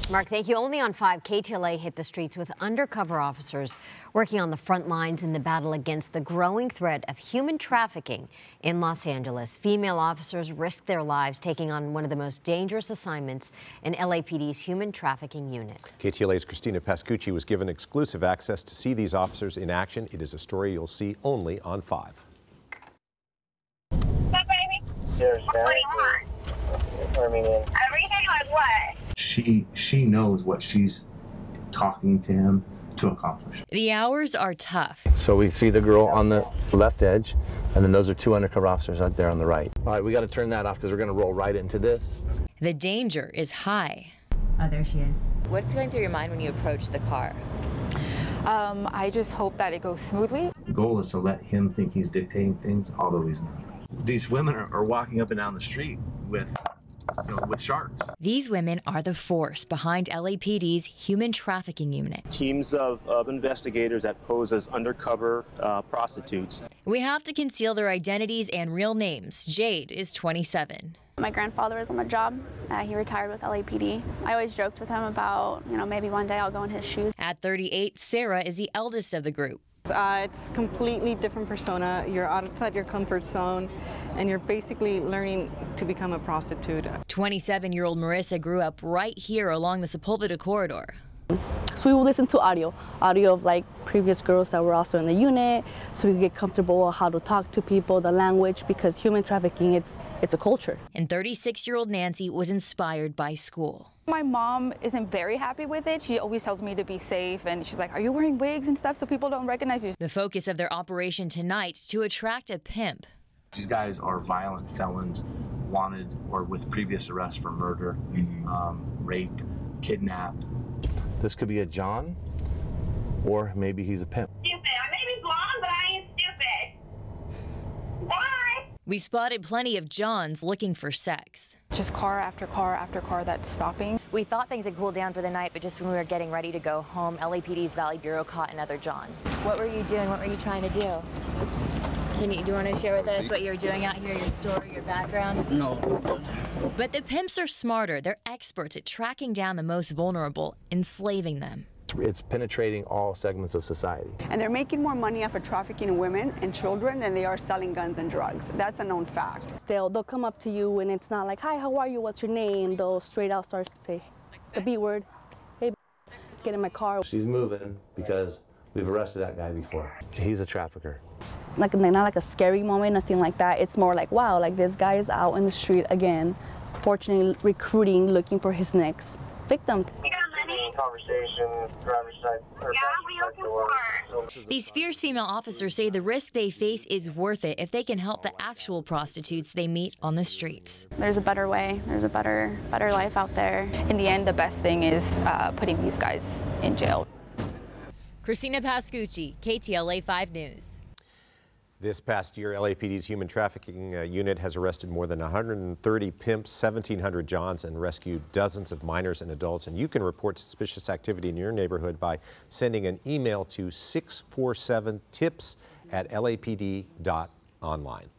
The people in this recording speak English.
Mark, thank you. Only on 5, KTLA hit the streets with undercover officers working on the front lines in the battle against the growing threat of human trafficking in Los Angeles. Female officers risked their lives taking on one of the most dangerous assignments in LAPD's human trafficking unit. KTLA's Christina Pascucci was given exclusive access to see these officers in action. It is a story you'll see only on 5. What, baby? What do you want? Everything like what? She knows what she's talking to him to accomplish. The hours are tough. So we see the girl on the left edge, and then those are 2 undercover officers out there on the right. All right, we got to turn that off because we're going to roll right into this. The danger is high. Oh, there she is. What's going through your mind when you approach the car? I just hope that it goes smoothly. The goal is to let him think he's dictating things, although he's not. These women are walking up and down the street with sharks. These women are the force behind LAPD's human trafficking unit. Teams of investigators that pose as undercover prostitutes. We have to conceal their identities and real names. Jade is 27. My grandfather was on the job. He retired with LAPD. I always joked with him about, maybe one day I'll go in his shoes. At 38, Sarah is the eldest of the group. It's completely different persona. You're outside your comfort zone, and you're basically learning to become a prostitute. 27-year-old Marissa grew up right here along the Sepulveda corridor. So we will listen to audio of like previous girls that were also in the unit, so we could get comfortable on how to talk to people, the language, because human trafficking, it's a culture. And 36-year-old Nancy was inspired by school. My mom isn't very happy with it. She always tells me to be safe, and she's like, are you wearing wigs and stuff so people don't recognize you? The focus of their operation tonight to attract a pimp. These guys are violent felons, wanted or with previous arrests for murder, rape, kidnap. This could be a John, or maybe he's a pimp. Stupid. I may be blonde, but I ain't stupid. Bye. We spotted plenty of Johns looking for sex. Just car after car after car that's stopping. We thought things had cooled down for the night, but just when we were getting ready to go home, LAPD's Valley Bureau caught another John. What were you doing? What were you trying to do? Do you want to share with us what you were doing out here, your story, your background? No. But the pimps are smarter. They're experts at tracking down the most vulnerable, enslaving them. It's penetrating all segments of society. And they're making more money off of trafficking women and children than they are selling guns and drugs. That's a known fact. They'll come up to you, and it's not like, hi, how are you, what's your name? They'll straight out start to say the B word. Hey, get in my car. She's moving because we've arrested that guy before. He's a trafficker. It's not like a scary moment, nothing like that. It's more like, wow, like this guy is out in the street again, fortunately recruiting, looking for his next victim. These fierce female officers say the risk they face is worth it if they can help the actual prostitutes they meet on the streets. There's a better way. There's a better life out there. In the end, the best thing is putting these guys in jail. Christina Pascucci, KTLA 5 News. This past year, LAPD's human trafficking unit has arrested more than 130 pimps, 1,700 Johns, and rescued dozens of minors and adults. And you can report suspicious activity in your neighborhood by sending an email to 647tips@lapd.online.